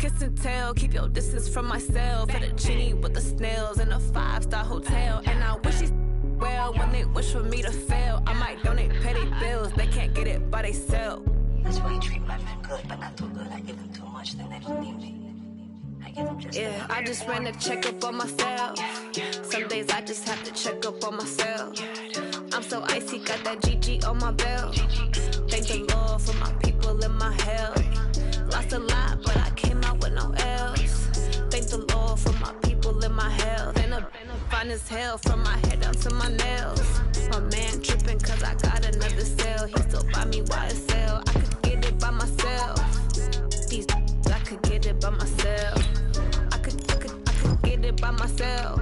kiss and tell, keep your distance from myself. For the genie with the snails in a 5-star hotel. And I wish these well when they wish for me to fail. I might donate petty bills, they can't get it by they sell. That's why you treat my men good, but not too good. I give them too much, then they don't need me. I give them just yeah, I just ran a checkup on myself. Some days I just have to check up on myself. I'm so icy, got that GG on my belt. Thank the Lord for my people in my health. Lost a lot, but I came out with no else. Thank the Lord for my people in my health. And I'm fine as hell from my head down to my nails. My man tripping cause I got another sale. He still buy me YSL. I could get it by myself. These I could get it by myself. I could get it by myself.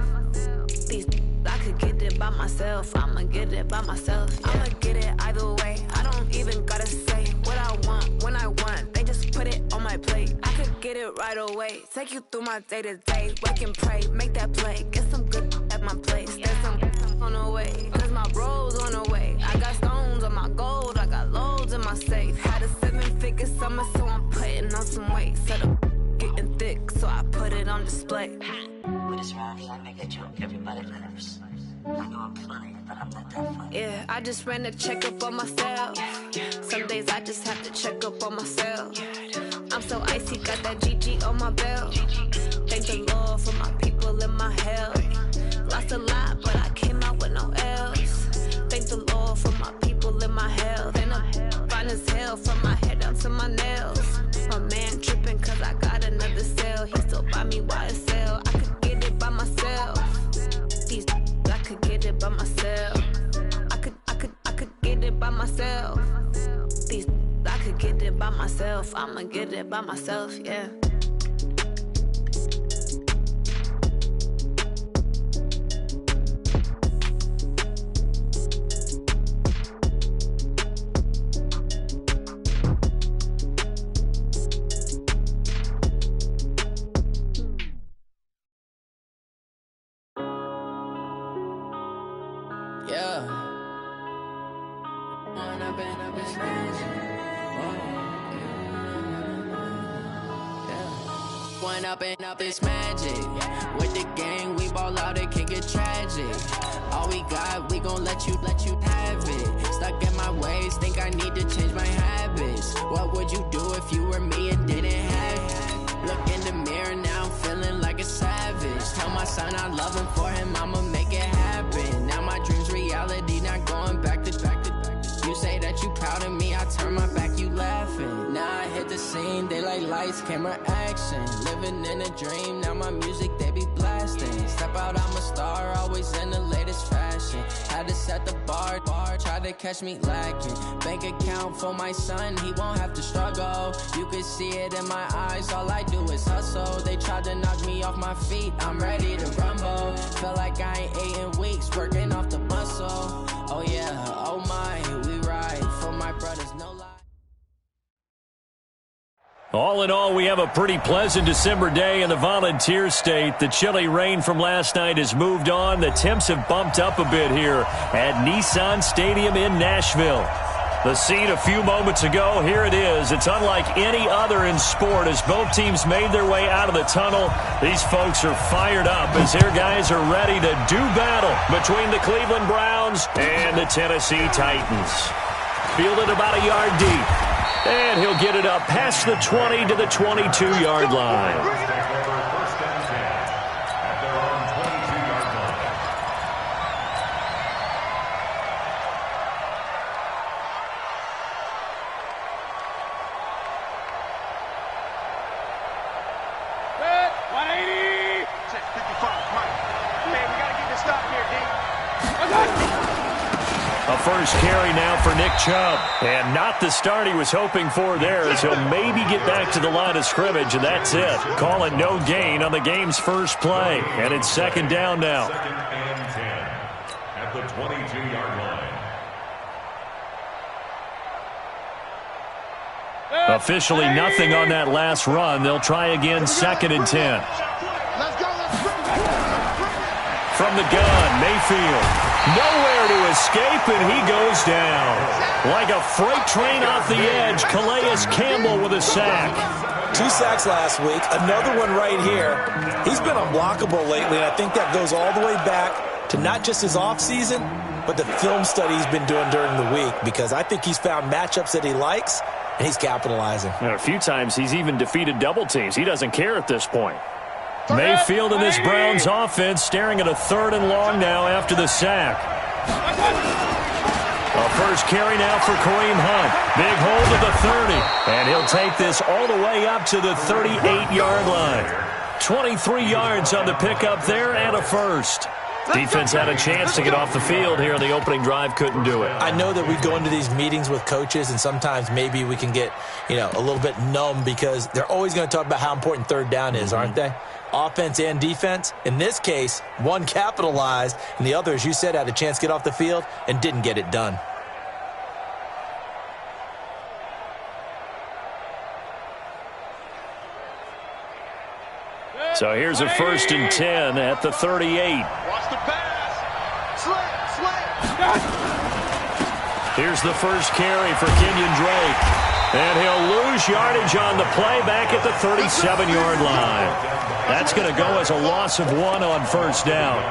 These I could get it by myself. I'ma get it by myself. Yeah. I'ma get it either way. I don't even gotta say what I want when I want. They just put it on my plate. I could get it right away. Take you through my day to day. Wake and pray, make that play. Get some good at my place. There's some on the way. Cause my bro's on the way. I got stones on my gold. I got loads in my safe. Had a 7-figure summer, so I'm putting on some weight. Set up getting thick, so I put it on display. With this round, I make a joke, everybody laughs. I know I'm funny, but I'm not that funny. Yeah, I just ran a checkup on myself. Some days I just have to check up on myself. I'm so icy, got that GG on my belt. Thank the Lord for my people in my health. Lost a lot, but I came out with no else. Thank the Lord for my people in my health. And I'm fine as hell from my head down to my nails. My man tripping cause I got another sale. He still buy me YSL. I could get it by myself. These I could get it by myself. I could get it by myself. These I could get it by myself. I'ma get it by myself, yeah. Up this magic. With the gang, we ball out, it can get tragic. All we got, we gon' let you have it. Stuck in my ways, think I need to change my habits. What would you do if you were me and didn't have it? Look in the mirror now, I'm feeling like a savage. Tell my son I love him, for him I'ma make it happen. Now my dream's reality, not going back to. You say that you proud of me, I turn my back, you laughing. Now I hit the scene, they like lights, camera, action. Living in a dream, now my music, they be blasting. Step out, I'm a star, always in the latest fashion. Had to set the bar, try to catch me lacking. Bank account for my son, he won't have to struggle. You can see it in my eyes, all I do is hustle. They tried to knock me off my feet, I'm ready to rumble. Felt like I ain't ate in weeks, working off the muscle. Oh yeah, oh my, we ride for my brothers, no lie. All in all, we have a pretty pleasant December day in the Volunteer State. The chilly rain from last night has moved on. The temps have bumped up a bit here at Nissan Stadium in Nashville. The scene a few moments ago, here it is. It's unlike any other in sport as both teams made their way out of the tunnel. These folks are fired up as their guys are ready to do battle between the Cleveland Browns and the Tennessee Titans. Fielded about a yard deep. And he'll get it up past the 20 to the 22-yard line. A first carry now for Nick Chubb. And not the start he was hoping for there, as he'll maybe get back to the line of scrimmage, and that's it. Calling no gain on the game's first play. And it's second down now. Second and 10 at the 22-yard line. Officially nothing on that last run. They'll try again, second and 10. From the gun, Mayfield. Nowhere to escape, and he goes down. Like a freight train off the edge, Calais Campbell with a sack. 2 sacks last week, another one right here. He's been unblockable lately, and I think that goes all the way back to not just his offseason, but the film study he's been doing during the week, because I think he's found matchups that he likes, and he's capitalizing. A few times he's even defeated double teams. He doesn't care at this point. Mayfield and this Browns offense staring at a 3rd and long now after the sack. A first carry now for Kareem Hunt. Big hold of the 30. And he'll take this all the way up to the 38-yard line. 23 yards on the pickup there and a first. Defense had a chance to get off the field here on the opening drive, couldn't do it. I know that we go into these meetings with coaches, and sometimes maybe we can get, a little bit numb because they're always going to talk about how important 3rd down is, aren't they? Offense and defense. In this case, one capitalized, and the other, as you said, had a chance to get off the field and didn't get it done. So here's a 1st and 10 at the 38. Watch the pass. Slant. Here's the first carry for Kenyon Drake. And he'll lose yardage on the play back at the 37-yard line. That's going to go as a loss of 1 on 1st down.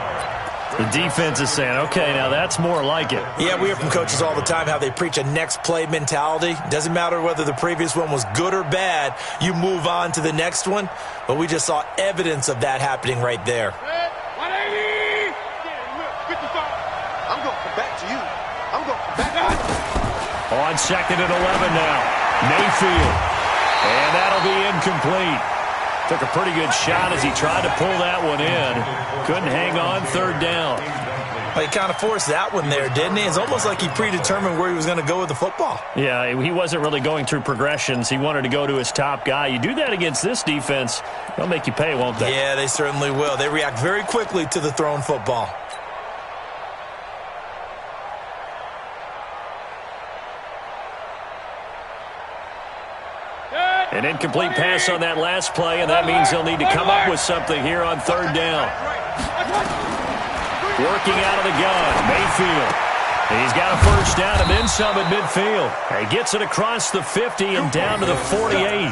The defense is saying, okay, now that's more like it. Yeah, we hear from coaches all the time how they preach a next play mentality. Doesn't matter whether the previous one was good or bad, you move on to the next one. But we just saw evidence of that happening right there. 180! I'm going to come back to you. I'm going to come back. On 2nd and 11 now. Mayfield. And that'll be incomplete. Took a pretty good shot as he tried to pull that one in. Couldn't hang on 3rd down. Well, he kind of forced that one there, didn't he? It's almost like he predetermined where he was going to go with the football. Yeah, he wasn't really going through progressions. He wanted to go to his top guy. You do that against this defense, they'll make you pay, won't they? Yeah, they certainly will. They react very quickly to the thrown football. An incomplete pass on that last play, and that means they'll need to come up with something here on 3rd down. Working out of the gun, Mayfield. He's got a 1st down and then some at midfield. He gets it across the 50 and down to the 48.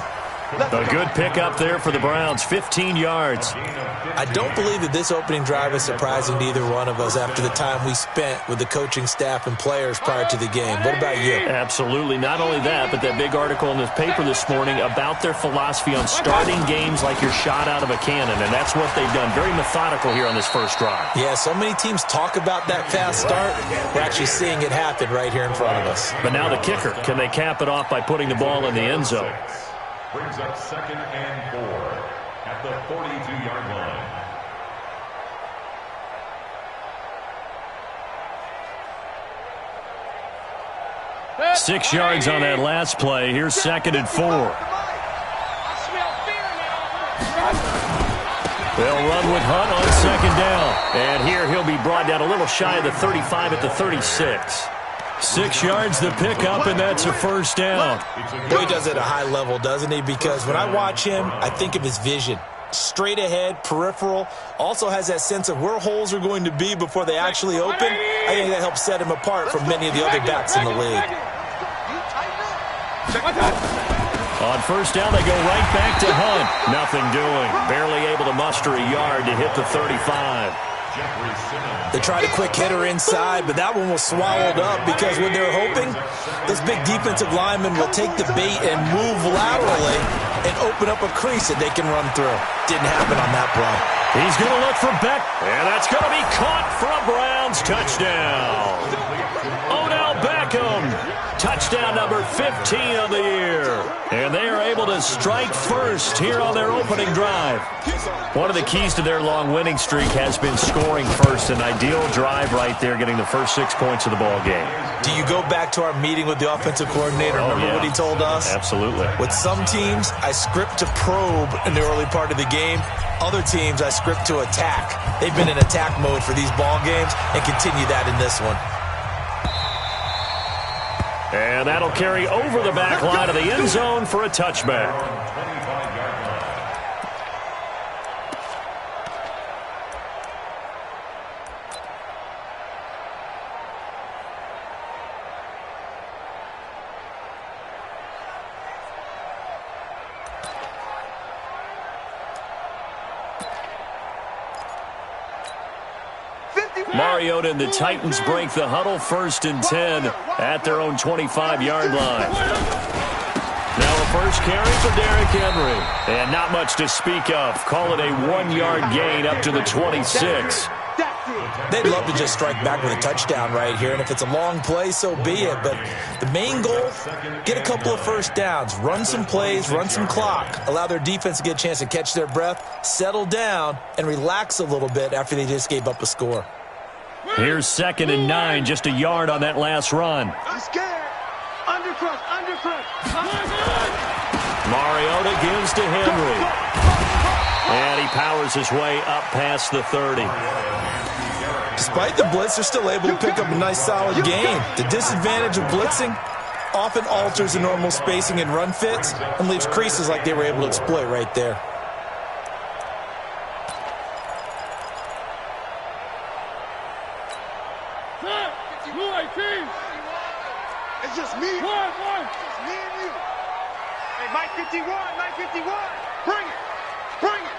A good pickup there for the Browns, 15 yards. I don't believe that this opening drive is surprising to either one of us after the time we spent with the coaching staff and players prior to the game. What about you? Absolutely. Not only that, but that big article in the paper this morning about their philosophy on starting games like you're shot out of a cannon, and that's what they've done. Very methodical here on this first drive. Yeah, so many teams talk about that fast start. We're actually seeing it happen right here in front of us. But now the kicker, can they cap it off by putting the ball in the end zone? Brings up 2nd and 4 at the 42-yard line. Six yards on that last play. Here's 2nd and 4. They'll run with Hunt on 2nd down. And here he'll be brought down a little shy of the 35 at the 36. 6 yards the pickup, and that's a 1st down. Boy, he does it at a high level, doesn't he? Because when I watch him, I think of his vision. Straight ahead, peripheral, also has that sense of where holes are going to be before they actually open. I think that helps set him apart from many of the other backs in the league. On 1st down, they go right back to Hunt. Nothing doing. Barely able to muster a yard to hit the 35. They tried a quick hitter inside, but that one was swallowed up because when they're hoping, those big defensive linemen will take the bait and move laterally and open up a crease that they can run through. Didn't happen on that play. He's going to look for Beck, and that's going to be caught for a Browns touchdown. Odell Beckham, touchdown number 15 of the year. And they are able to strike first here on their opening drive. One of the keys to their long winning streak has been scoring first. An ideal drive right there, getting the first 6 points of the ball game. Do you go back to our meeting with the offensive coordinator? Remember what he told us? Absolutely. With some teams, I script to probe in the early part of the game. Other teams, I script to attack. They've been in attack mode for these ball games and continue that in this one. And that'll carry over the back line of the end zone for a touchback. Mariota and the Titans break the huddle, 1st and 10 at their own 25-yard line. Now a first carry for Derrick Henry. And not much to speak of. Call it a 1-yard gain up to the 26. They'd love to just strike back with a touchdown right here, and if it's a long play, so be it. But the main goal, get a couple of first downs, run some plays, run some clock, allow their defense to get a chance to catch their breath, settle down, and relax a little bit after they just gave up a score. Here's 2nd and 9, just a yard on that last run. I'm scared. Undercrush. Mariota gives to Henry. And he powers his way up past the 30. Despite the blitz, they're still able to pick up a nice solid gain. The disadvantage of blitzing often alters the normal spacing and run fits and leaves creases like they were able to exploit right there. It's just me. One. Just me and you. Hey, Mike 51. Bring it.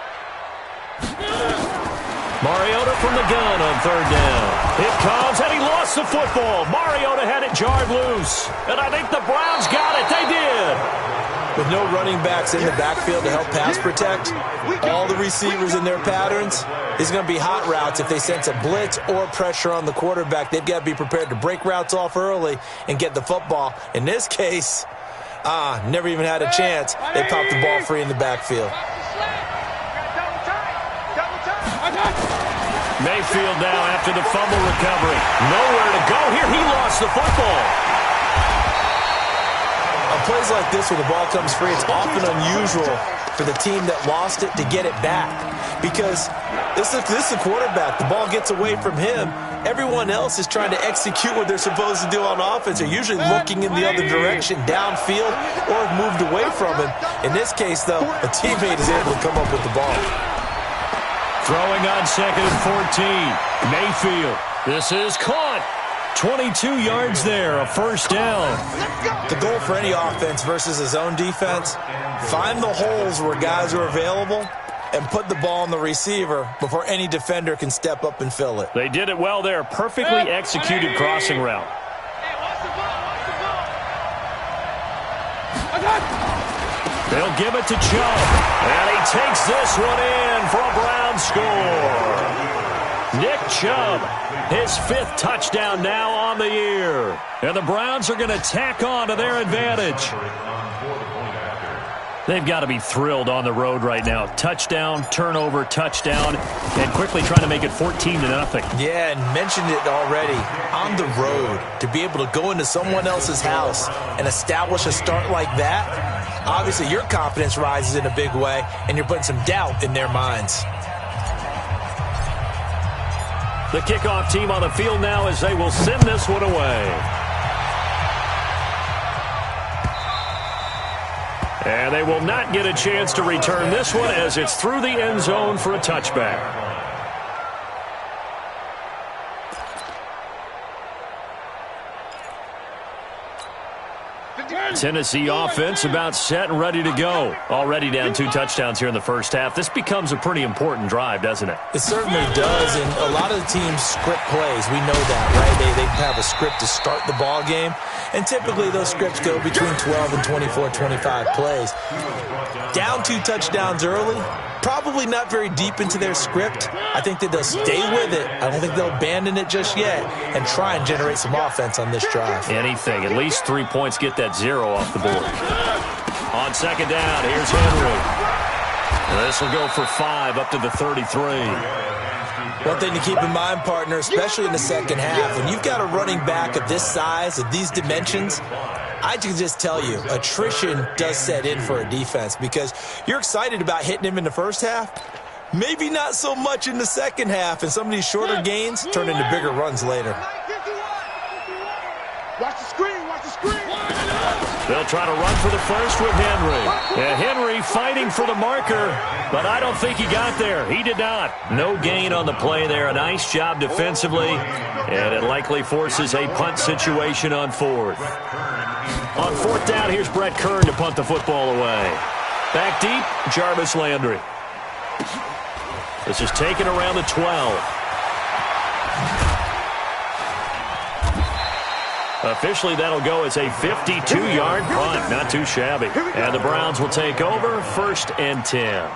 Mariota from the gun on 3rd down. It comes, and he lost the football. Mariota had it jarred loose. And I think the Browns got it. They did. With no running backs in the backfield to help pass protect, all the receivers in their patterns, it's going to be hot routes if they sense a blitz or pressure on the quarterback. They've got to be prepared to break routes off early and get the football. In this case, never even had a chance. They popped the ball free in the backfield. Mayfield now after the fumble recovery. Nowhere to go here. He lost the football. On plays like this, when the ball comes free, it's often unusual for the team that lost it to get it back. Because this is a quarterback. The ball gets away from him. Everyone else is trying to execute what they're supposed to do on offense. They're usually looking in the other direction, downfield, or have moved away from him. In this case, though, a teammate is able to come up with the ball. Throwing on 2nd and 14. Mayfield. This is caught. 22 yards there, a first down. The goal for any offense versus his own defense, find the holes where guys are available and put the ball on the receiver before any defender can step up and fill it. They did it well there. Perfectly executed crossing route. They'll give it to Chubb. And he takes this one in for a Brown score. Nick Chubb, his 5th touchdown now on the year. And the Browns are going to tack on to their advantage. They've got to be thrilled on the road right now. Touchdown, turnover, touchdown, and quickly trying to make it 14-0. Yeah, and mentioned it already. On the road, to be able to go into someone else's house and establish a start like that, obviously your confidence rises in a big way, and you're putting some doubt in their minds. The kickoff team on the field now as they will send this one away. And they will not get a chance to return this one as it's through the end zone for a touchback. Tennessee offense about set and ready to go. Already down 2 touchdowns here in the first half. This becomes a pretty important drive, doesn't it? It certainly does, and a lot of the teams script plays. We know that, right? They have a script to start the ball game, and typically those scripts go between 12 and 24, 25 plays. Down 2 touchdowns early, probably not very deep into their script. I think that they'll stay with it. I don't think they'll abandon it just yet and try and generate some offense on this drive. Anything. At least 3 points. Get that 0 off the board. On 2nd down, here's Henry. This will go for 5 up to the 33. One thing to keep in mind, partner, especially in the second half, when you've got a running back of this size, of these dimensions, I can just tell you, attrition does set in for a defense because you're excited about hitting him in the first half, maybe not so much in the second half, and some of these shorter gains turn into bigger runs later. Watch the screen. They'll try to run for the first with Henry. And Henry fighting for the marker, but I don't think he got there. He did not. No gain on the play there. A nice job defensively, and it likely forces a punt situation on 4th. On 4th down, here's Brett Kern to punt the football away. Back deep, Jarvis Landry. This is taken around the 12. Officially, that'll go as a 52-yard punt. Not too shabby. And the Browns will take over 1st and 10.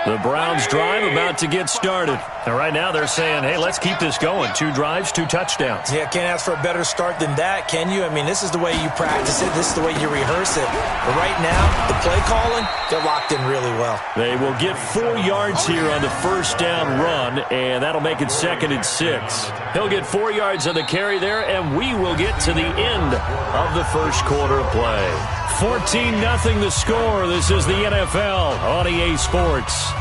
The Browns drive about to get started. And right now they're saying, hey, let's keep this going. 2 drives, 2 touchdowns. Yeah, can't ask for a better start than that, can you? I mean, this is the way you practice it. This is the way you rehearse it. But right now, the play calling, they're locked in really well. They will get 4 yards here on the first down run, and that'll make it 2nd and 6. He'll get 4 yards on the carry there, and we will get to the end of the first quarter of play. 14-0 the score. This is the NFL on EA Sports.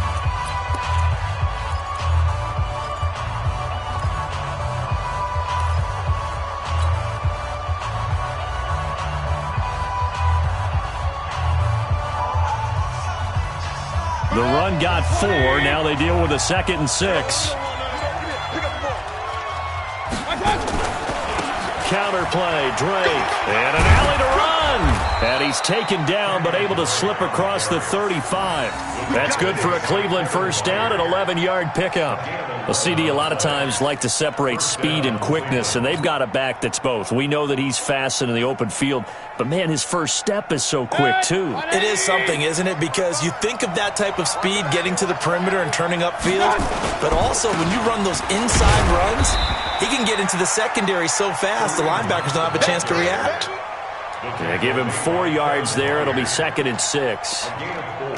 The run got 4. Now they deal with a 2nd and 6. Counter play, Drake, and an alley to run. And he's taken down, but able to slip across the 35. That's good for a Cleveland first down, an 11-yard pickup. Well, CD a lot of times like to separate speed and quickness, and they've got a back that's both. We know that he's fast in the open field, but, man, his first step is so quick, too. It is something, isn't it? Because you think of that type of speed getting to the perimeter and turning upfield, but also when you run those inside runs, he can get into the secondary so fast the linebackers don't have a chance to react. Yeah, give him 4 yards there. It'll be 2nd and 6.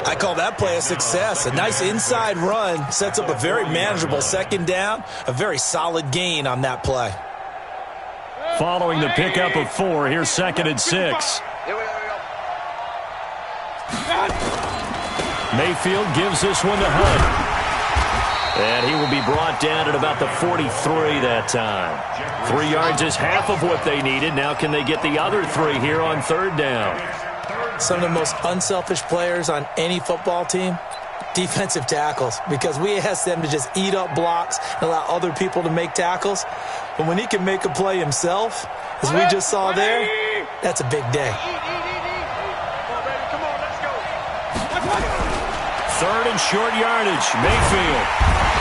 I call that play a success. A nice inside run sets up a very manageable 2nd down, a very solid gain on that play. Following the pickup of 4, here's 2nd and 6. Mayfield gives this one to Hunt. And he will be brought down at about the 43 that time. 3 yards is half of what they needed. Now can they get the other 3 here on 3rd down? Some of the most unselfish players on any football team, defensive tackles, because we ask them to just eat up blocks and allow other people to make tackles. But when he can make a play himself, as we just saw there, that's a big day. 3rd and short yardage. Mayfield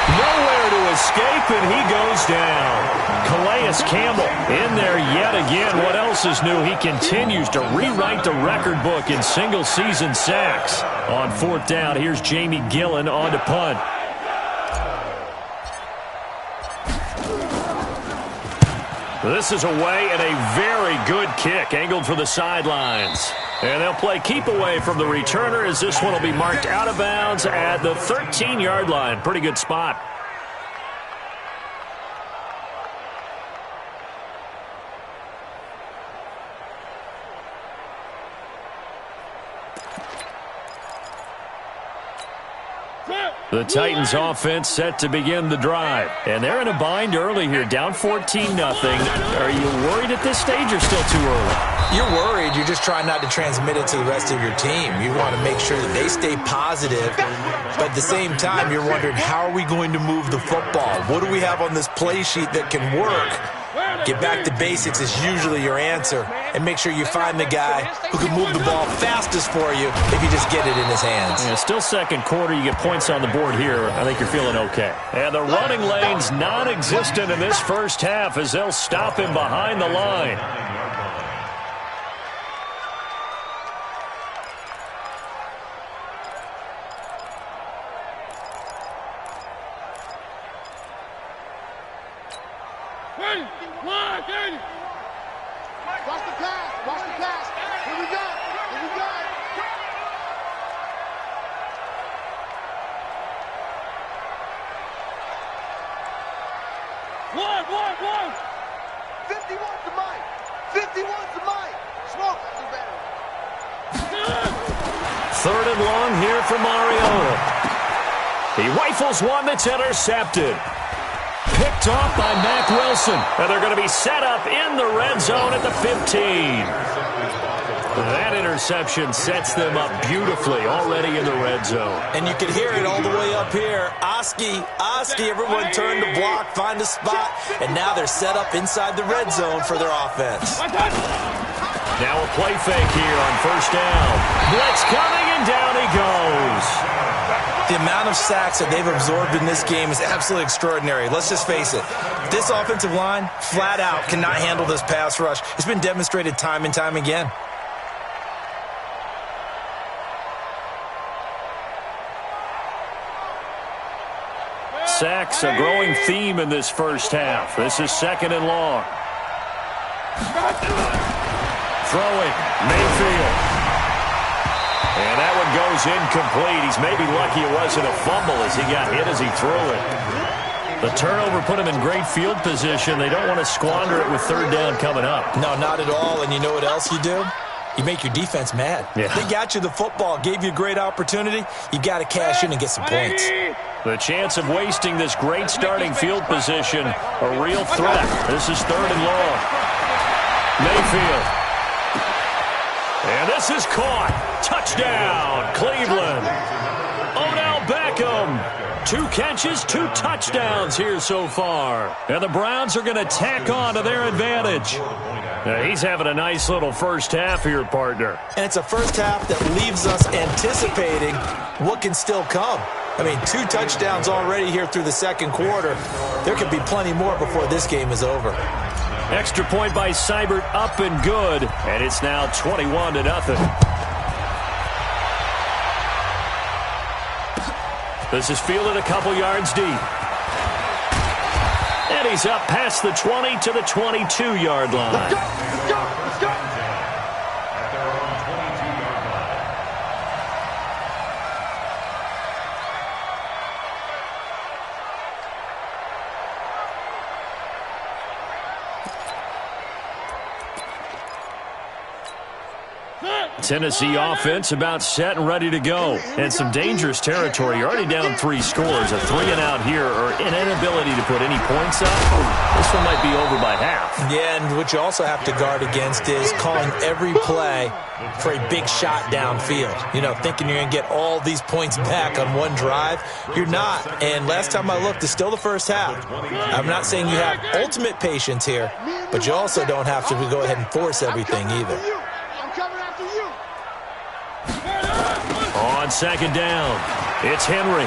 nowhere to escape, and he goes down. Calais Campbell in there yet again. What else is new? He continues to rewrite the record book in single-season sacks. On 4th down, here's Jamie Gillen on to punt. This is away and a very good kick, angled for the sidelines. And they'll play keep away from the returner as this one will be marked out of bounds at the 13-yard line. Pretty good spot. The Titans offense set to begin the drive. And they're in a bind early here, down 14-0. Are you worried at this stage or still too early? You're worried. You're just trying not to transmit it to the rest of your team. You want to make sure that they stay positive. But at the same time, you're wondering, how are we going to move the football? What do we have on this play sheet that can work? Get back to basics is usually your answer. And make sure you find the guy who can move the ball fastest for you if you just get it in his hands. Yeah, still 2nd quarter. You get points on the board here. I think you're feeling okay. And the running lane's non-existent in this first half as they'll stop him behind the line. One that's intercepted. Picked off by Mack Wilson. And they're going to be set up in the red zone at the 15. That interception sets them up beautifully already in the red zone. And you can hear it all the way up here. Oski, everyone turned to block, find a spot, and now they're set up inside the red zone for their offense. Now a play fake here on first down. Blitz coming, and down he goes. The amount of sacks that they've absorbed in this game is absolutely extraordinary. Let's just face it. This offensive line, flat out, cannot handle this pass rush. It's been demonstrated time and time again. Sacks, a growing theme in this first half. This is second and long. Throwing, Mayfield. And that one goes incomplete. He's maybe lucky it wasn't a fumble as he got hit as he threw it. The turnover put him in great field position. They don't want to squander it with third down coming up. No, not at all. And you know what else you do? You make your defense mad. Yeah. They got you the football, gave you a great opportunity. You got to cash in and get some points. The chance of wasting this great starting field position, a real threat. This is third and long. Mayfield. And this is caught. Touchdown, Cleveland. Odell Beckham. 2 catches, 2 touchdowns here so far. And the Browns are going to tack on to their advantage. He's having a nice little first half here, partner. And it's a first half that leaves us anticipating what can still come. I mean, 2 touchdowns already here through the second quarter. There could be plenty more before this game is over. Extra point by Seibert, up and good. And it's now 21-0. This is fielded a couple yards deep. And he's up past the 20 to the 22-yard line. Let's go, let's go, let's go. At their own 22-yard line. Tennessee offense about set and ready to go. And some dangerous territory. You're already down 3 scores. A 3-and-out here or an inability to put any points up. This one might be over by half. Yeah, and what you also have to guard against is calling every play for a big shot downfield. You know, thinking you're going to get all these points back on one drive. You're not. And last time I looked, it's still the first half. I'm not saying you have ultimate patience here, but you also don't have to go ahead and force everything either. I'm coming after you. On second down, it's Henry.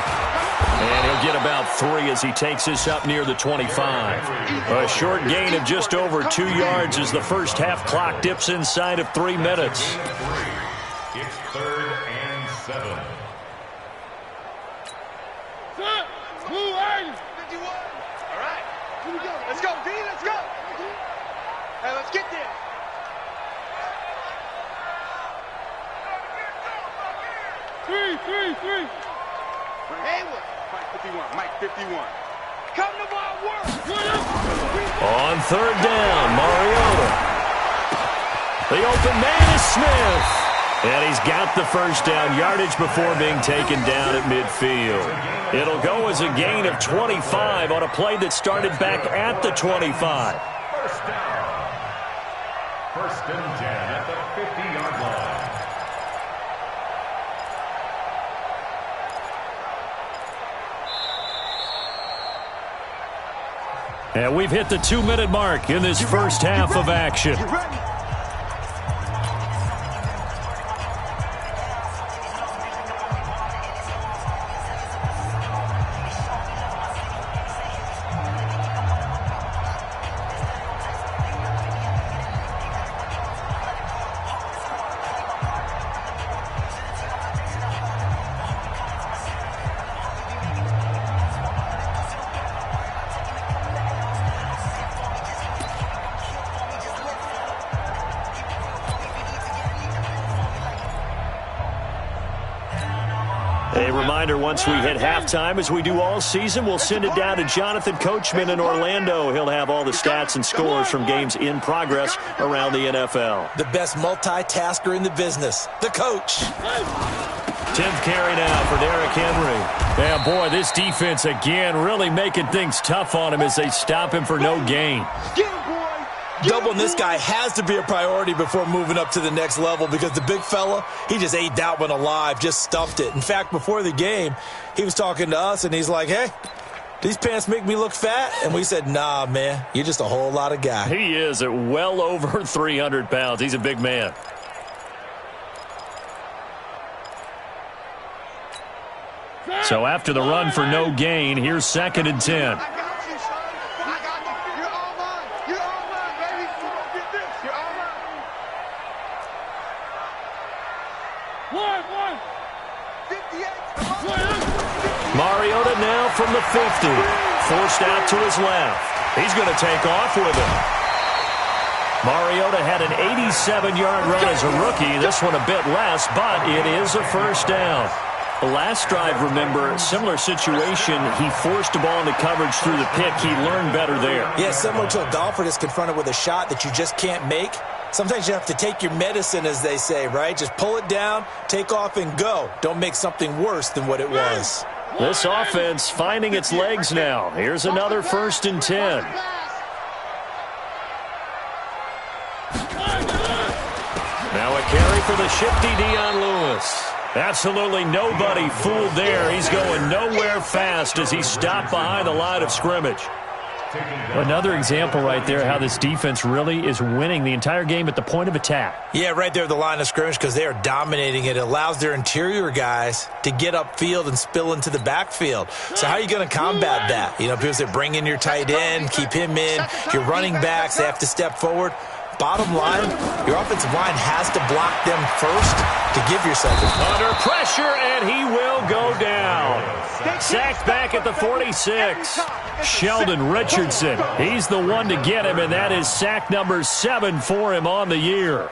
And he'll get about 3 as he takes this up near the 25. A short gain of just over 2 yards as the first half clock dips inside of 3 minutes. It's 3rd and 7. Move, Aggie. 51. All right. Here we go. Let's go, D. Let's go. Hey, let's get there. Three. Haywood. Mike 51. Come to my work. On third down, Mariota. The open man is Smith. And he's got the first down yardage before being taken down at midfield. It'll go as a gain of 25 on a play that started back at the 25. First down. 1st and 10 at the 50-yard line. And we've hit the 2-minute mark in this first half of action. You ready? A reminder, once we hit halftime, as we do all season, we'll send it down to Jonathan Coachman in Orlando. He'll have all the stats and scores from games in progress around the NFL. The best multitasker in the business, the coach. 10th carry now for Derrick Henry. Yeah, boy, this defense again really making things tough on him as they stop him for no gain. Get him, boy. Doubling this guy has to be a priority before moving up to the next level because the big fella, he just ate that one alive, just stuffed it. In fact, before the game, he was talking to us, and he's like, hey, these pants make me look fat? And we said, nah, man, you're just a whole lot of guy. He is at well over 300 pounds. He's a big man. So after the run for no gain, here's 2nd and 10. Mariota now from the 50. Forced out to his left. He's going to take off with it. Mariota had an 87-yard run as a rookie. This one a bit less, but it is a first down. The last drive, remember, similar situation. He forced the ball into coverage through the pick. He learned better there. Yeah, similar to a golfer that's confronted with a shot that you just can't make. Sometimes you have to take your medicine, as they say, right? Just pull it down, take off, and go. Don't make something worse than what it was. This offense finding its legs now. Here's another 1st and 10. Now a carry for the shifty Dion Lewis. Absolutely nobody fooled there. He's going nowhere fast as he stopped behind the line of scrimmage. Another example right there how this defense really is winning the entire game at the point of attack. Yeah, right there at the line of scrimmage because they are dominating it. It allows their interior guys to get upfield and spill into the backfield. So how are you going to combat that? You know, people say bring in your tight end, keep him in. Your running backs, they have to step forward. Bottom line, your offensive line has to block them first to give yourself a under pressure, and he will go down. Sacked back at the 46. Sheldon Richardson, he's the one to get him, and that is sack number 7 for him on the year.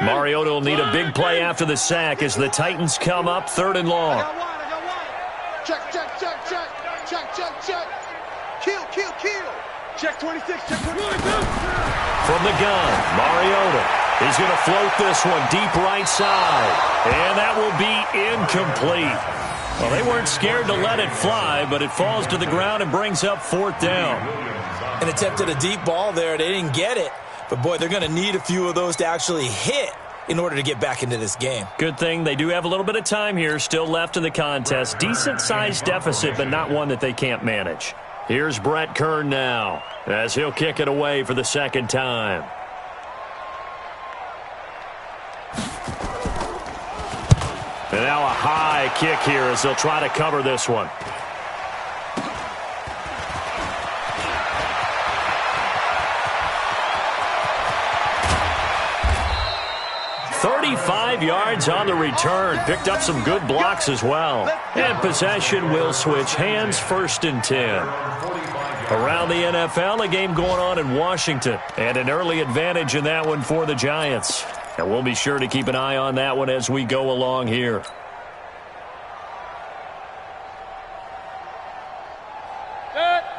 Mariota will need a big play after the sack as the Titans come up 3rd and long. Check. Kill. Check 26, check 26. From the gun, Mariota. He's going to float this one deep right side. And that will be incomplete. Well, they weren't scared to let it fly, but it falls to the ground and brings up 4th down. An attempt at a deep ball there. They didn't get it. But, boy, they're going to need a few of those to actually hit in order to get back into this game. Good thing they do have a little bit of time here still left in the contest. Decent-sized deficit, but not one that they can't manage. Here's Brett Kern now as he'll kick it away for the 2nd time. And now a high kick here as they'll try to cover this one. $35 yards on the return. Picked up some good blocks as well. And possession will switch hands, 1st and 10. Around the NFL, a game going on in Washington. And an early advantage in that one for the Giants. And we'll be sure to keep an eye on that one as we go along here.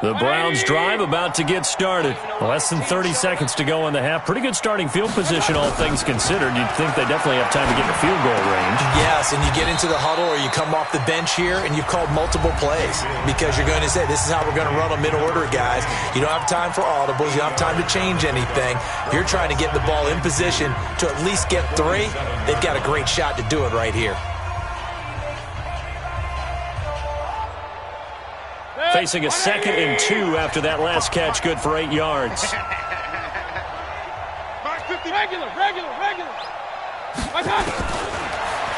The Browns drive about to get started. Less than 30 seconds to go in the half. Pretty good starting field position, all things considered. You'd think they definitely have time to get in the field goal range. Yes, and you get into the huddle or you come off the bench here and you've called multiple plays because you're going to say, this is how we're going to run them in order, guys. You don't have time for audibles. You don't have time to change anything. You're trying to get the ball in position to at least get 3. They've got a great shot to do it right here. Facing a 2nd and 2 after that last catch, good for 8 yards. Regular.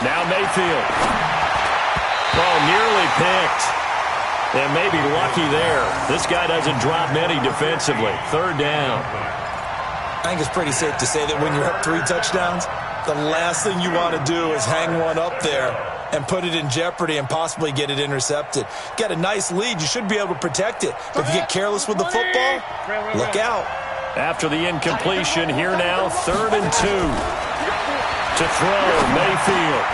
Now Mayfield. Oh, nearly picked. And maybe lucky there. This guy doesn't drop many defensively. 3rd down. I think it's pretty safe to say that when you're up 3 touchdowns, the last thing you want to do is hang one up there and put it in jeopardy and possibly get it intercepted. Got a nice lead. You should be able to protect it. But if you get careless with the football, look out. After the incompletion, here now, 3rd and 2. To throw, Mayfield.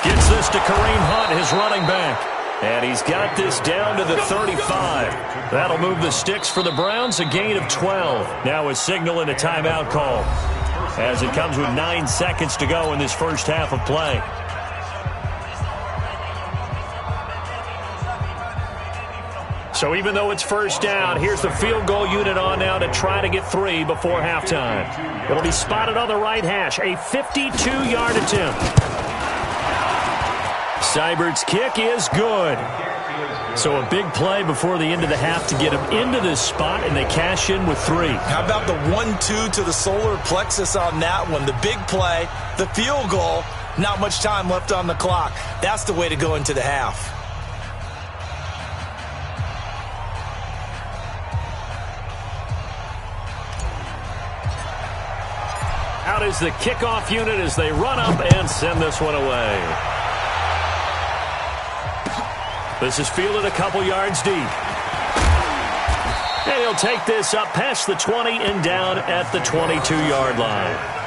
Gets this to Kareem Hunt, his running back. And he's got this down to the 35. That'll move the sticks for the Browns, a gain of 12. Now a signal and a timeout call, as it comes with 9 seconds to go in this first half of play. So even though it's first down, here's the field goal unit on now to try to get 3 before halftime. It'll be spotted on the right hash, a 52-yard attempt. Seibert's kick is good. So a big play before the end of the half to get them into this spot, and they cash in with 3. How about the 1-2 to the solar plexus on that one? The big play, the field goal, not much time left on the clock. That's the way to go into the half. Out is the kickoff unit as they run up and send this one away. This is fielded a couple yards deep. And he'll take this up past the 20 and down at the 22-yard line.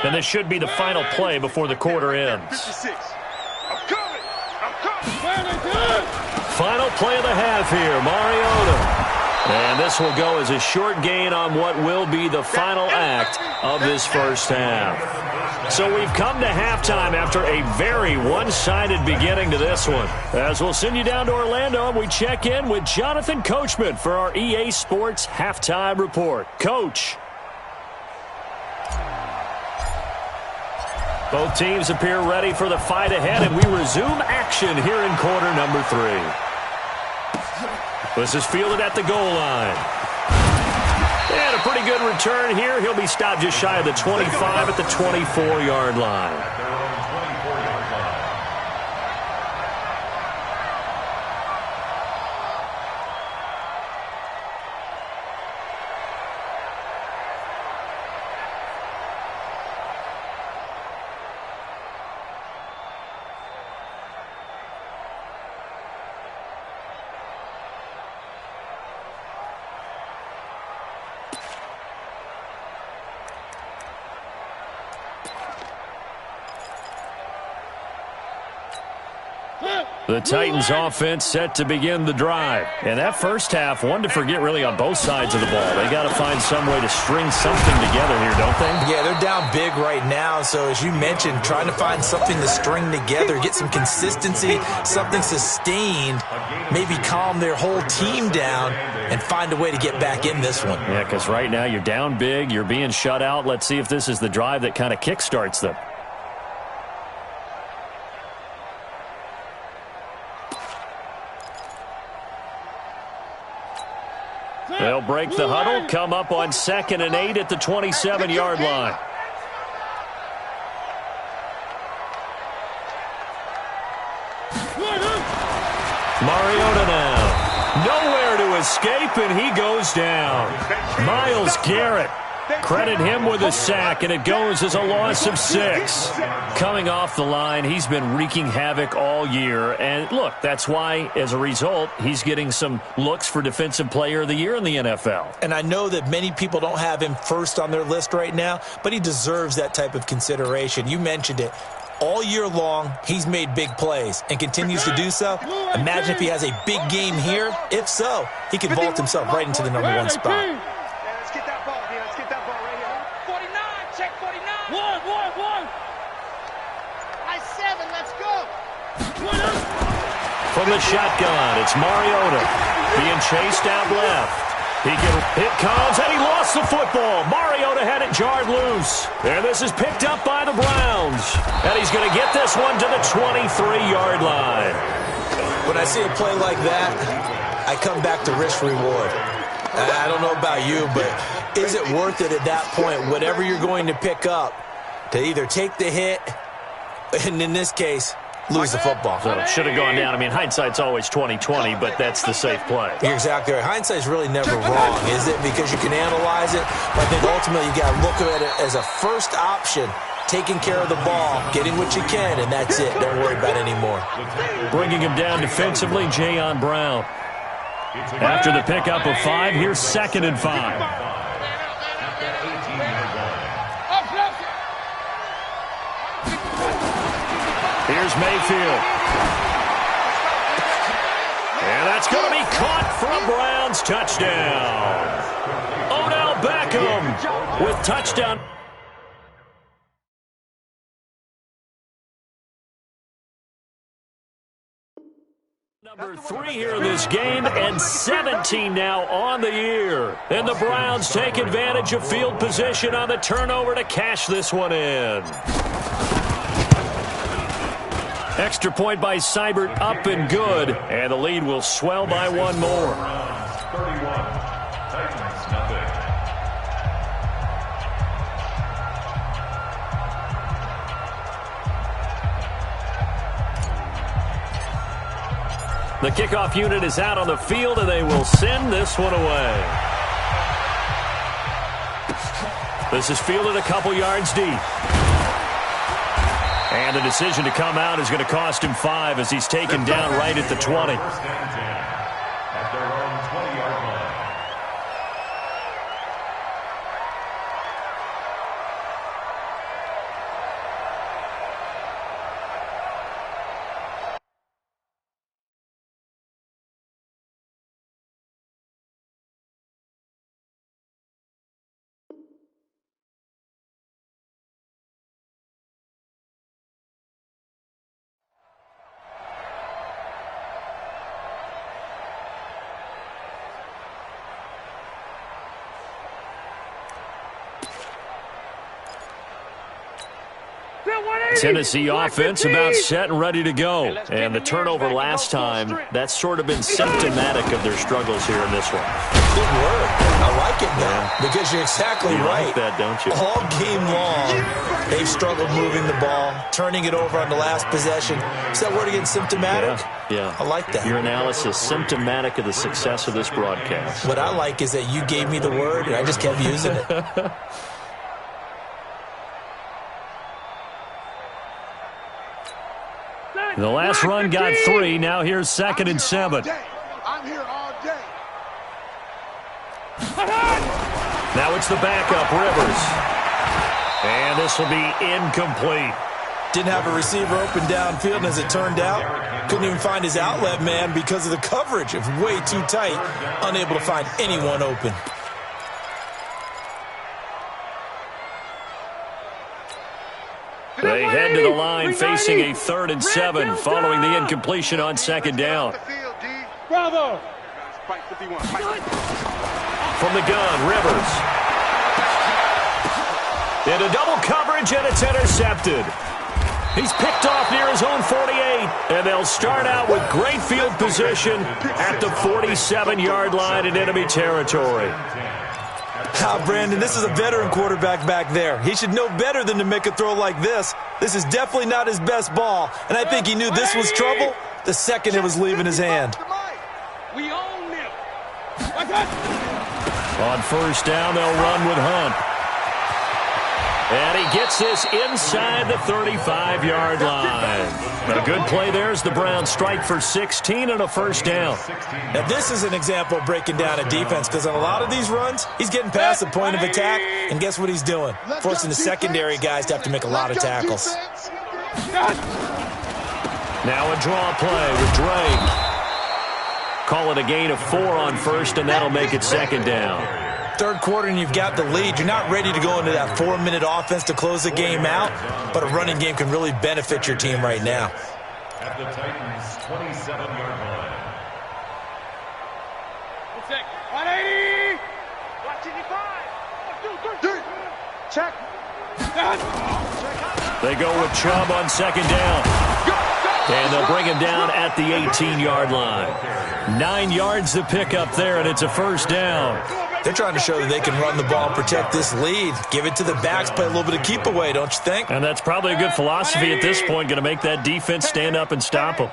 And this should be the final play before the quarter ends. Final play of the half here, Mariota. And this will go as a short gain on what will be the final act of this first half. So we've come to halftime after a very one-sided beginning to this one. As we'll send you down to Orlando, we check in with Jonathan Coachman for our EA Sports Halftime Report. Coach. Both teams appear ready for the fight ahead, and we resume action here in quarter number 3. This is fielded at the goal line. And a pretty good return here. He'll be stopped just shy of the 25 at the 24-yard line. The Titans offense set to begin the drive. And that first half, one to forget really on both sides of the ball. They got to find some way to string something together here, don't they? Yeah, they're down big right now. So as you mentioned, trying to find something to string together, get some consistency, something sustained, maybe calm their whole team down and find a way to get back in this one. Yeah, because right now you're down big, you're being shut out. Let's see if this is the drive that kind of kickstarts them. They'll break the huddle, come up on 2nd and 8 at the 27-yard line. Mariota now. Nowhere to escape, and he goes down. Myles Garrett. Credit him with a sack, and it goes as a loss of 6. Coming off the line, he's been wreaking havoc all year. And, look, that's why, as a result, he's getting some looks for Defensive Player of the Year in the NFL. And I know that many people don't have him first on their list right now, but he deserves that type of consideration. You mentioned it. All year long, he's made big plays and continues to do so. Imagine if he has a big game here. If so, he could vault himself right into the number 1 spot. From the shotgun, it's Mariota being chased out left. It comes, and he lost the football. Mariota had it jarred loose. And this is picked up by the Browns. And he's going to get this one to the 23-yard line. When I see a play like that, I come back to risk-reward. I don't know about you, but is it worth it at that point, whatever you're going to pick up, to either take the hit, and in this case, lose the football? So it should have gone down. I mean, hindsight's always 20/20, but that's the safe play. You're exactly right. Hindsight's really never wrong, is it? Because you can analyze it, but I think ultimately you got to look at it as a first option taking care of the ball, getting what you can, and that's it. Don't worry about it anymore. Bringing him down defensively, Jayon Brown. After the pickup of 5, here's 2nd and 5. Here's Mayfield. And that's going to be caught for a Browns touchdown. Odell Beckham with touchdown. Number 3 here in this game, and 17 now on the year. And the Browns take advantage of field position on the turnover to cash this one in. Extra point by Seibert, up and good. And the lead will swell by one more. 31, Titans nothing. The kickoff unit is out on the field, and they will send this one away. This is fielded a couple yards deep. And the decision to come out is going to cost him 5 as he's taken down right at the 20. First and 10 at their own 20-yard line. Tennessee offense about set and ready to go. And the turnover last time, that's sort of been symptomatic of their struggles here in this one. Good word. I like it now because you're exactly right. Like that, don't you? All game long, they've struggled moving the ball, turning it over on the last possession. Is that word again, symptomatic? Yeah. I like that. Your analysis, symptomatic of the success of this broadcast. What I like is that you gave me the word, and I just kept using it. The last run got 3. Now here's 2nd and 7. I'm here all day. Now it's the backup, Rivers. And this will be incomplete. Didn't have a receiver open downfield, and as it turned out, couldn't even find his outlet man because of the coverage. It was way too tight, unable to find anyone open. They head to the line facing a 3rd and 7 following the incompletion on 2nd down. Bravo. From the gun, Rivers. Into double coverage, and it's intercepted. He's picked off near his own 48, and they'll start out with great field position at the 47-yard line in enemy territory. Brandon, this is a veteran quarterback back there. He should know better than to make a throw like this. This is definitely not his best ball, and I think he knew this was trouble the second it was leaving his hand. We own them. On 1st down, they'll run with Hunt. And he gets this inside the 35-yard line. A good play there as the Browns strike for 16 and a 1st down. Now, this is an example of breaking down a defense because on a lot of these runs, he's getting past the point of attack, and guess what he's doing? Forcing the secondary guys to have to make a lot of tackles. Now a draw play with Drake. Call it a gain of 4 on 1st, and that'll make it 2nd down. 3rd quarter and you've got the lead. You're not ready to go into that 4-minute offense to close the game out, but a running game can really benefit your team right now. At the Titans' 27-yard line. 180. Watch it, 5. 1, 2, 3. Check. They go with Chubb on 2nd down. And they'll bring him down at the 18-yard line. 9 yards to pick up there, and it's a 1st down. They're trying to show that they can run the ball and protect this lead. Give it to the backs, play a little bit of keep away, don't you think? And that's probably a good philosophy at this point, going to make that defense stand up and stop them.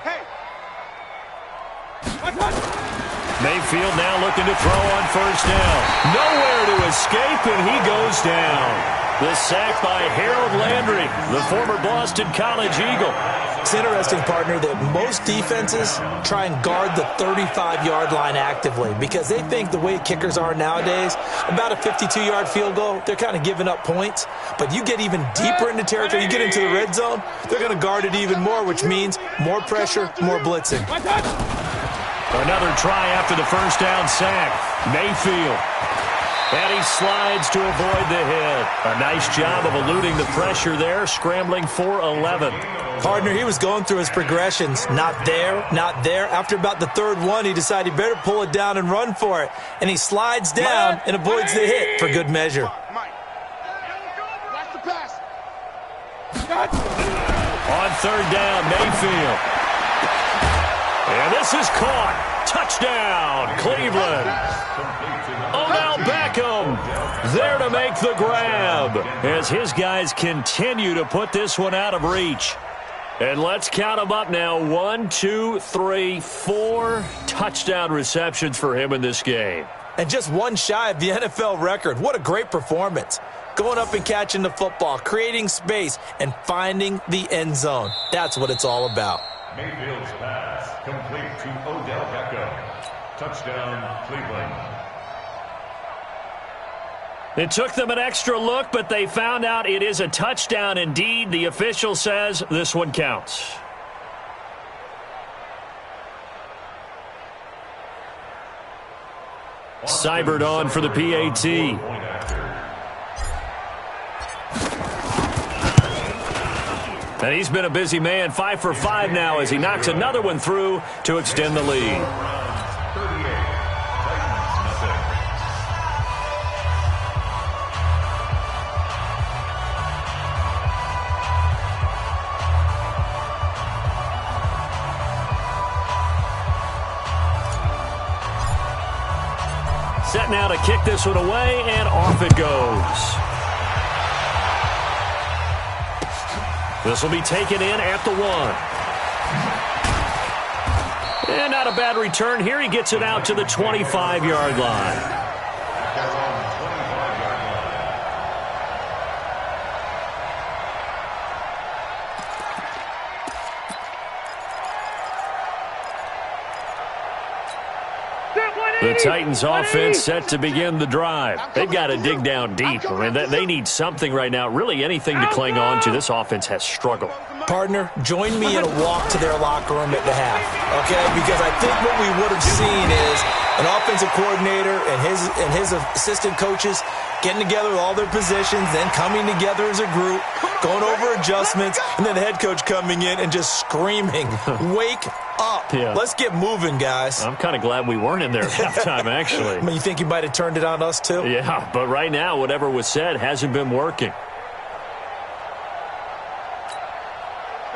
Mayfield now looking to throw on 1st down. Nowhere to escape, and he goes down. The sack by Harold Landry, the former Boston College Eagle. It's interesting, partner, that most defenses try and guard the 35-yard line actively because they think the way kickers are nowadays, about a 52-yard field goal, they're kind of giving up points. But you get even deeper into territory, you get into the red zone, they're going to guard it even more, which means more pressure, more blitzing. Another try after the first down sack. Mayfield. And he slides to avoid the hit. A nice job of eluding the pressure there, scrambling for 11. Partner, he was going through his progressions. Not there, not there. After about the third one, he decided he better pull it down and run for it. And he slides down and avoids the hit for good measure. Watch the pass. On third down, Mayfield. And this is caught. Touchdown, Cleveland. Odell Beckham there to make the grab as his guys continue to put this one out of reach. And let's count them up now. 1, 2, 3, 4 touchdown receptions for him in this game. And just one shy of the NFL record. What a great performance. Going up and catching the football, creating space, and finding the end zone. That's what it's all about. Mayfield's pass complete to Odell Beckham. Touchdown, Cleveland. It took them an extra look, but they found out it is a touchdown indeed. The official says this one counts. Seibert on for the PAT. And he's been a busy man, 5 for 5 now as he knocks another one through to extend the lead. Set now to kick this one away, and off it goes. This will be taken in at the 1. And not a bad return here. He gets it out to the 25-yard line. The Titans offense set to begin the drive. They've got to dig down deep. I mean, they need something right now, really anything to cling on to. This offense has struggled. Partner, join me in a walk to their locker room at the half, okay? Because I think what we would have seen is an offensive coordinator and his assistant coaches getting together with all their positions, then coming together as a group, going over adjustments, and then the head coach coming in and just screaming, wake up. Yeah. Let's get moving, guys. I'm kind of glad we weren't in there at halftime, actually. I mean, you think you might have turned it on us, too? Yeah, but right now, whatever was said hasn't been working.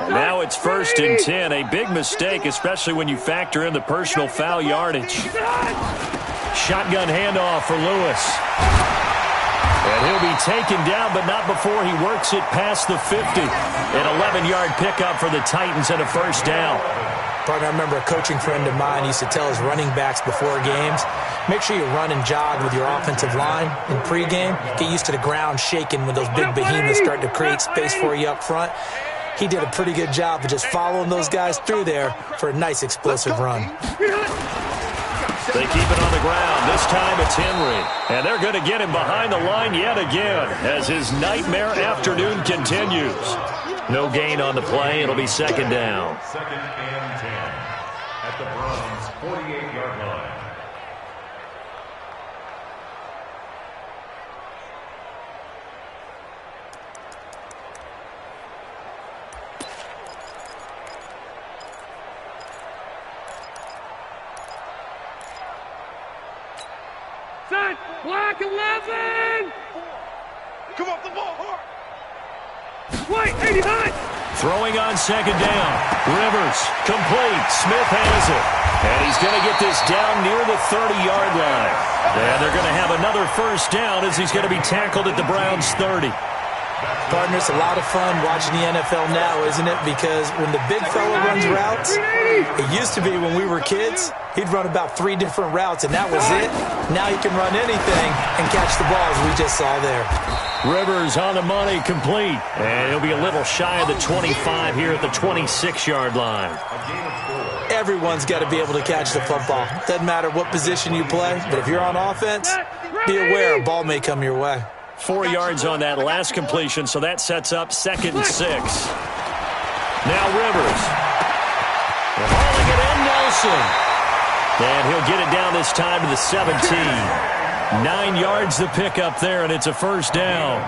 Now it's 1st and 10. A big mistake, especially when you factor in the personal foul yardage. Shotgun handoff for Lewis. And he'll be taken down, but not before he works it past the 50. An 11-yard pickup for the Titans and a first down. Partner, I remember a coaching friend of mine used to tell his running backs before games, make sure you run and jog with your offensive line in pregame. Get used to the ground shaking when those big behemoths start to create space for you up front. He did a pretty good job of just following those guys through there for a nice explosive run. They keep it on the ground. This time it's Henry. And they're going to get him behind the line yet again as his nightmare afternoon continues. No gain on the play. It'll be 2nd down. 2nd and 10 at the Browns' 48-yard line. Set, block 11! Come off the ball, hard! Wait, 89! Throwing on 2nd down. Rivers, complete. Smith has it. And he's going to get this down near the 30-yard line. And they're going to have another first down as he's going to be tackled at the Browns' 30. Partner, it's a lot of fun watching the NFL now, isn't it? Because when the big fella runs routes, it used to be when we were kids, he'd run about 3 different routes, and that was it. Now he can run anything and catch the balls we just saw there. Rivers on the money, complete. And he'll be a little shy of the 25 here at the 26-yard line. Everyone's got to be able to catch the football. Doesn't matter what position you play, but if you're on offense, be aware a ball may come your way. 4 yards on that last completion, so that sets up 2nd and 6. Now Rivers. Hauling it in, Nelson. And he'll get it down this time to the 17. 9 yards the pick up there, and it's a first down.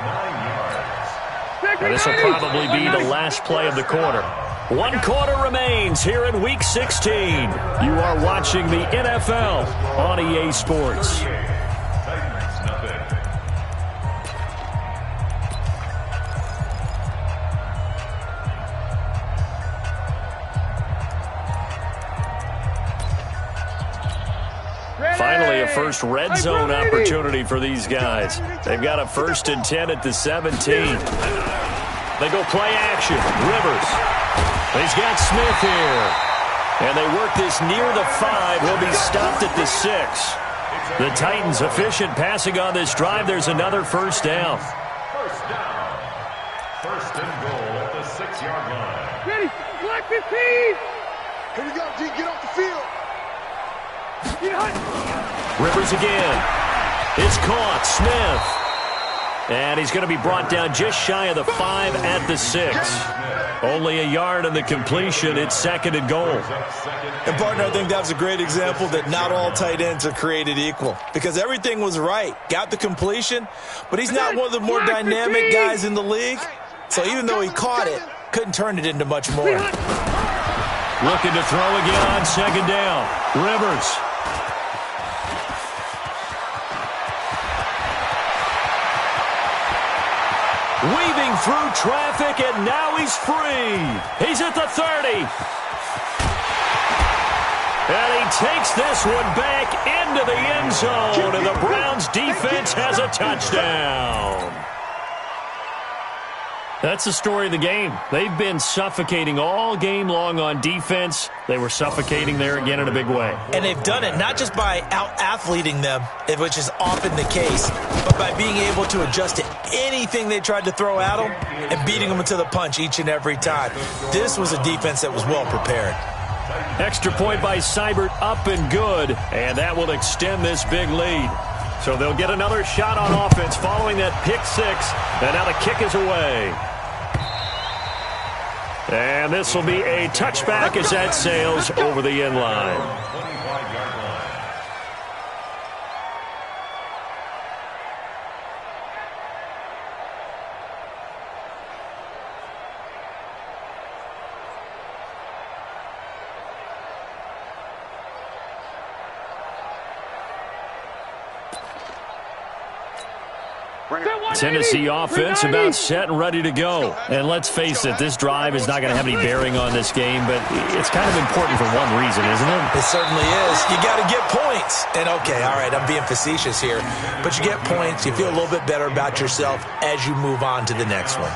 And this will probably be the last play of the quarter. 1 quarter remains here in Week 16. You are watching the NFL on EA Sports. Finally, a first red zone opportunity for these guys. They've got a 1st and 10 at the 17. They go play action. Rivers. He's got Smith here. And they work this near the 5. He'll be stopped at the 6. The Titans efficient passing on this drive. There's another first down. First down. 1st and goal at the 6-yard line. Ready, black 15. Here we go, G, get off the field. Rivers again. It's caught. Smith. And he's going to be brought down just shy of the 5 at the 6. Only a yard on the completion. It's 2nd and goal. And, partner, I think that's a great example that not all tight ends are created equal. Because everything was right. Got the completion, but he's not one of the more dynamic guys in the league. So even though he caught it, couldn't turn it into much more. Looking to throw again on 2nd down. Rivers. Weaving through traffic, and now he's free. He's at the 30. And he takes this one back into the end zone, and the Browns defense has a touchdown. That's the story of the game. They've been suffocating all game long on defense. They were suffocating there again in a big way. And they've done it not just by out-athleting them, which is often the case, but by being able to adjust to anything they tried to throw at them and beating them to the punch each and every time. This was a defense that was well prepared. Extra point by Seibert, up and good, and that will extend this big lead. So they'll get another shot on offense following that pick 6, and now the kick is away. And this will be a touchback as that sails over the end line. 25-yard line. Tennessee offense about set and ready to go. And let's face it, this drive is not going to have any bearing on this game, but it's kind of important for one reason, isn't it? It certainly is. You got to get points. And, okay, all right, I'm being facetious here, but you get points. You feel a little bit better about yourself as you move on to the next one.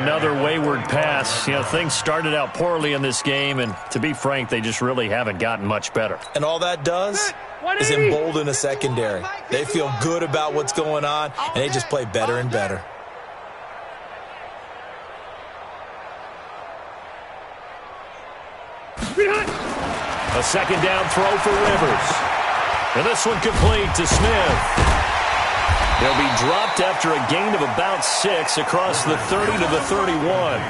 Another wayward pass. You know, things started out poorly in this game, and to be frank, they just really haven't gotten much better. And all that does is embolden a secondary. They feel good about what's going on, and they just play better and better. A 2nd down throw for Rivers. And this one complete to Smith. He'll be dropped after a gain of about 6 across the 30 to the 31.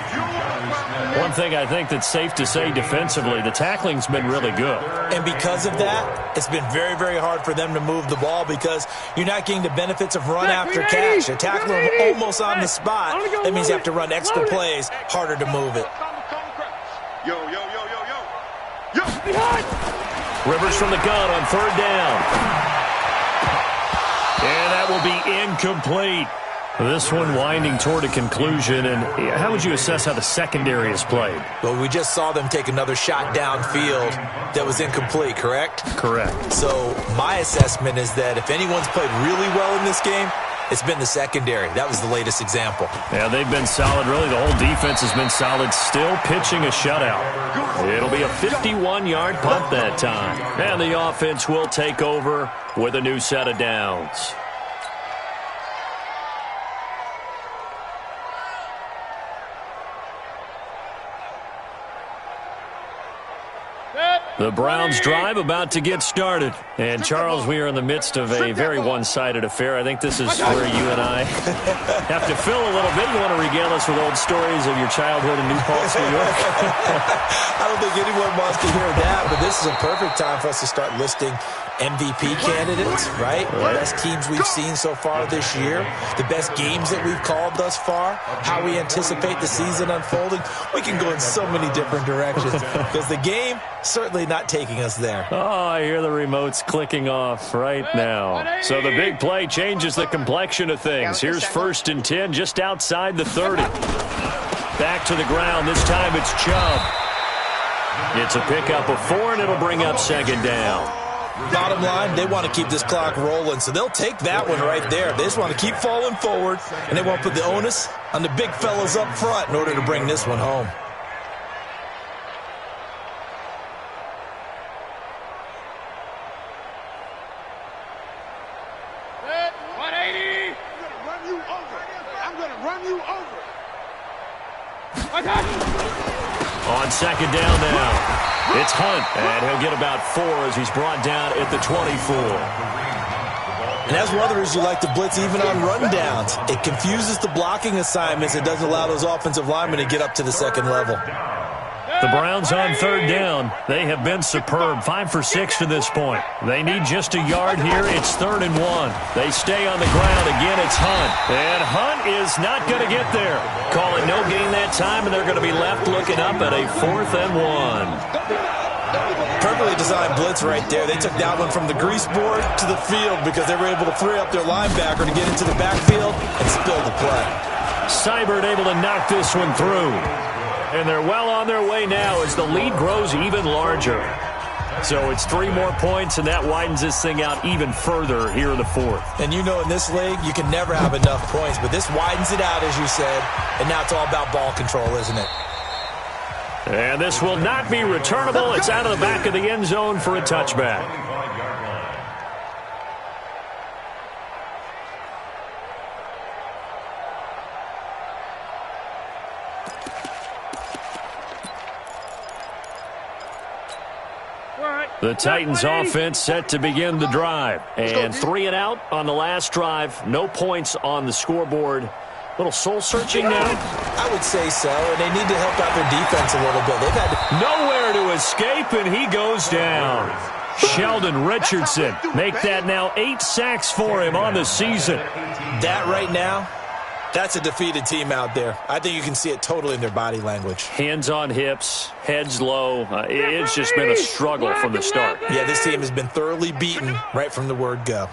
One thing I think that's safe to say defensively, the tackling's been really good. And because of that, it's been very, very hard for them to move the ball because you're not getting the benefits of run after catch. You're tackling them almost on the spot. That means you have to run extra plays, harder to move it. Yo, yo, yo, yo, yo. Yo, Rivers from the gun on 3rd down. And that will be incomplete. This one winding toward a conclusion. And how would you assess how the secondary has played? Well, we just saw them take another shot downfield that was incomplete, correct? Correct. So my assessment is that if anyone's played really well in this game, it's been the secondary. That was the latest example. Yeah, they've been solid. Really, the whole defense has been solid. Still pitching a shutout. It'll be a 51-yard punt that time. And the offense will take over with a new set of downs. The Browns drive about to get started. And, Charles, we are in the midst of a very one-sided affair. I think this is where you and I have to fill a little bit. You want to regale us with old stories of your childhood in New Paltz, New York? I don't think anyone wants to hear that, but this is a perfect time for us to start listing MVP candidates, right? The best teams we've seen so far this year, the best games that we've called thus far, how we anticipate the season unfolding. We can go in so many different directions because the game certainly not taking us there. Oh, I hear the remotes clicking off right now. So the big play changes the complexion of things. Here's 1st and 10 just outside the 30. Back to the ground. This time it's Chubb. It's a pickup of 4, and it'll bring up 2nd down. Bottom line, they want to keep this clock rolling, so they'll take that one right there. They just want to keep falling forward, and they won't put the onus on the big fellas up front in order to bring this one home. On 2nd down now. It's Hunt, and he'll get about 4 as he's brought down at the 24. And that's one of the reasons you like to blitz even on rundowns. It confuses the blocking assignments. It doesn't allow those offensive linemen to get up to the 2nd level. The Browns on 3rd down. They have been superb. 5 for 6 to this point. They need just a yard here. It's 3rd and 1. They stay on the ground. Again, it's Hunt. And Hunt is not going to get there. Call it no gain that time, and they're going to be left looking up at a 4th and 1. Perfectly designed blitz right there. They took that one from the grease board to the field because they were able to free up their linebacker to get into the backfield and spill the play. Seibert able to knock this one through. And they're well on their way now as the lead grows even larger. So it's 3 more points, and that widens this thing out even further here in the 4th. And you know in this league, you can never have enough points, but this widens it out, as you said, and now it's all about ball control, isn't it? And this will not be returnable. It's out of the back of the end zone for a touchback. The Titans offense set to begin the drive. And 3 and out on the last drive. No points on the scoreboard. Little soul-searching now? I would say so, and they need to help out their defense a little bit. They've had nowhere to escape, and he goes down. Sheldon Richardson, make that now 8 sacks for him on the season. That right now, that's a defeated team out there. I think you can see it totally in their body language. Hands on hips, heads low. It's just been a struggle from the start. Yeah, this team has been thoroughly beaten right from the word go.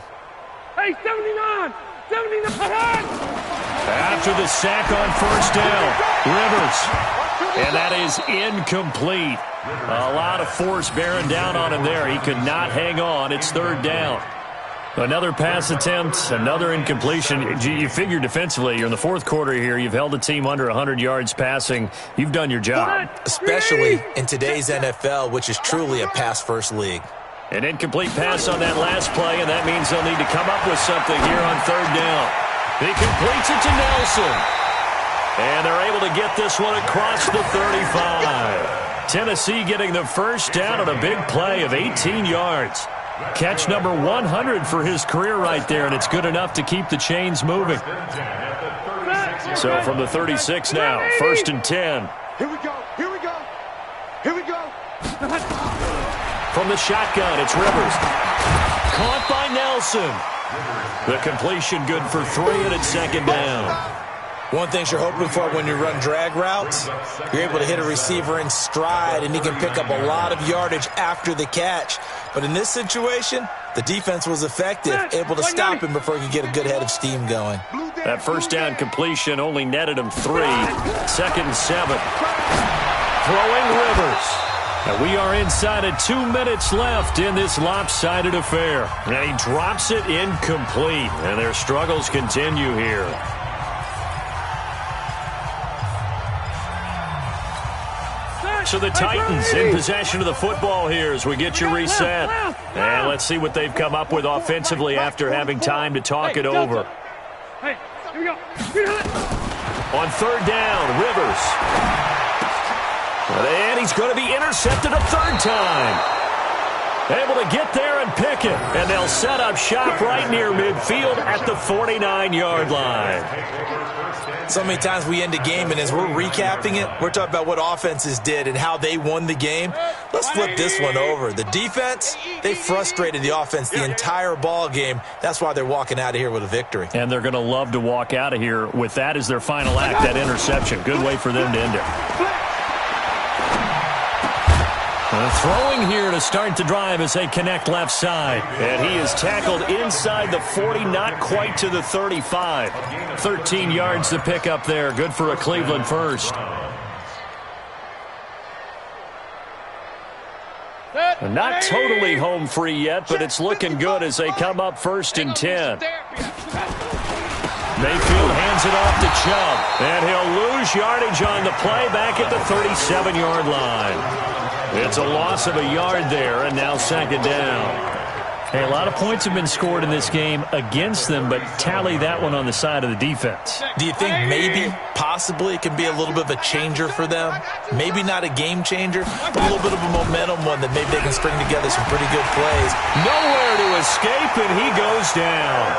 Hey, 79! 79! After the sack on 1st down, Rivers. And that is incomplete. A lot of force bearing down on him there. He could not hang on. It's 3rd down. Another pass attempt, another incompletion. You figure defensively, you're in the 4th quarter here. You've held the team under 100 yards passing. You've done your job. Especially in today's NFL, which is truly a pass-first league. An incomplete pass on that last play, and that means they'll need to come up with something here on 3rd down. He completes it to Nelson. And they're able to get this one across the 35. Tennessee getting the 1st down on a big play of 18 yards. Catch number 100 for his career right there, and it's good enough to keep the chains moving. So from the 36 now, 1st and 10. Here we go, here we go, here we go. From the shotgun, it's Rivers. Caught by Nelson. The completion good for 3, and it's 2nd down. One thing you're hoping for when you run drag routes, you're able to hit a receiver in stride, and he can pick up a lot of yardage after the catch. But in this situation, the defense was effective, able to stop him before he could get a good head of steam going. That 1st down completion only netted him 3. 2nd and 7. Throwing Rivers. And we are inside of 2 minutes left in this lopsided affair. And he drops it incomplete. And their struggles continue here. So the Titans in possession of the football here as we get you reset. And let's see what they've come up with offensively after having time to talk it over. Hey, here we go. On third down, Rivers. And he's going to be intercepted a third time. Able to get there and pick it. And they'll set up shop right near midfield at the 49-yard line. So many times we end a game, and as we're recapping it, we're talking about what offenses did and how they won the game. Let's flip this one over. The defense, they frustrated the offense the entire ball game. That's why they're walking out of here with a victory. And they're going to love to walk out of here with that as their final act, that interception. Good way for them to end it. Throwing here to start the drive as they connect left side. And he is tackled inside the 40, not quite to the 35. 13 yards to pick up there. Good for a Cleveland first. And not totally home free yet, but it's looking good as they come up 1st and 10. Mayfield hands it off to Chubb. And he'll lose yardage on the play back at the 37-yard line. It's a loss of a yard there, and now 2nd down. Hey, a lot of points have been scored in this game against them, but tally that one on the side of the defense. Do you think maybe, possibly, it can be a little bit of a changer for them? Maybe not a game changer, but a little bit of a momentum one that maybe they can string together some pretty good plays. Nowhere to escape, and he goes down.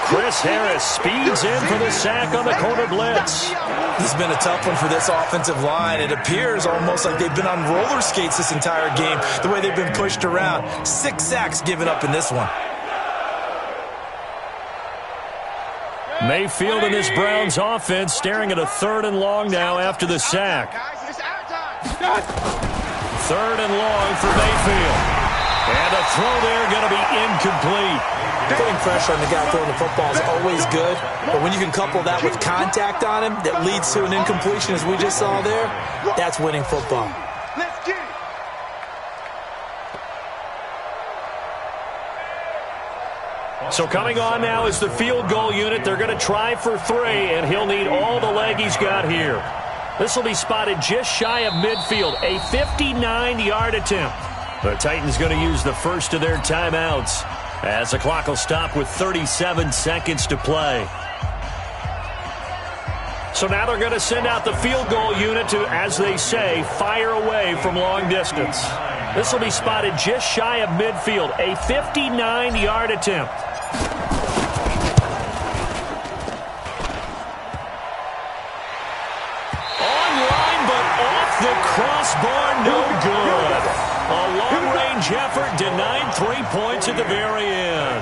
Chris Harris speeds in for the sack on the corner blitz. This has been a tough one for this offensive line. It appears almost like they've been on roller skates this entire game, the way they've been pushed around. 6 sacks given up in this one. Mayfield and this Browns offense staring at a 3rd and long now after the sack. 3rd and long for Mayfield. And the throw there going to be incomplete. Putting pressure on the guy throwing the football is always good, but when you can couple that with contact on him that leads to an incompletion, as we just saw there, that's winning football. Let's get it. So coming on now is the field goal unit. They're going to try for 3, and he'll need all the leg he's got here. This will be spotted just shy of midfield, a 59-yard attempt. The Titans going to use the first of their timeouts as the clock will stop with 37 seconds to play. So now they're going to send out the field goal unit to, as they say, fire away from long distance. This will be spotted just shy of midfield, a 59-yard attempt. Online, but off the crossbar, no good. A long-range effort denied 3 points at the very end.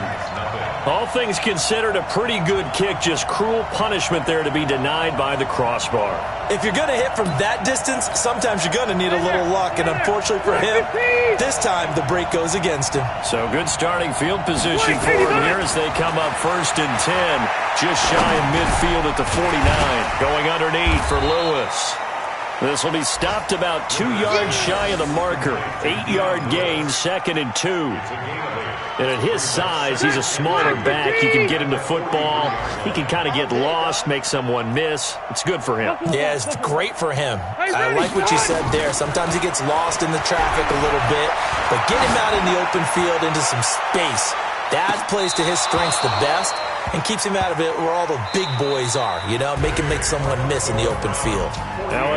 All things considered, a pretty good kick, just cruel punishment there to be denied by the crossbar. If you're going to hit from that distance, sometimes you're going to need a little luck, and unfortunately for him, this time the break goes against him. So good starting field position for him here as they come up 1st and 10, just shy of midfield at the 49, going underneath for Lewis. This will be stopped about 2 yards shy of the marker. 8-yard gain, 2nd and 2. And at his size, he's a smaller back. He can get into football. He can kind of get lost, make someone miss. It's good for him. Yeah, it's great for him. I like what you said there. Sometimes he gets lost in the traffic a little bit, but get him out in the open field into some space. That plays to his strengths the best and keeps him out of it where all the big boys are, you know, make him make someone miss in the open field. Now,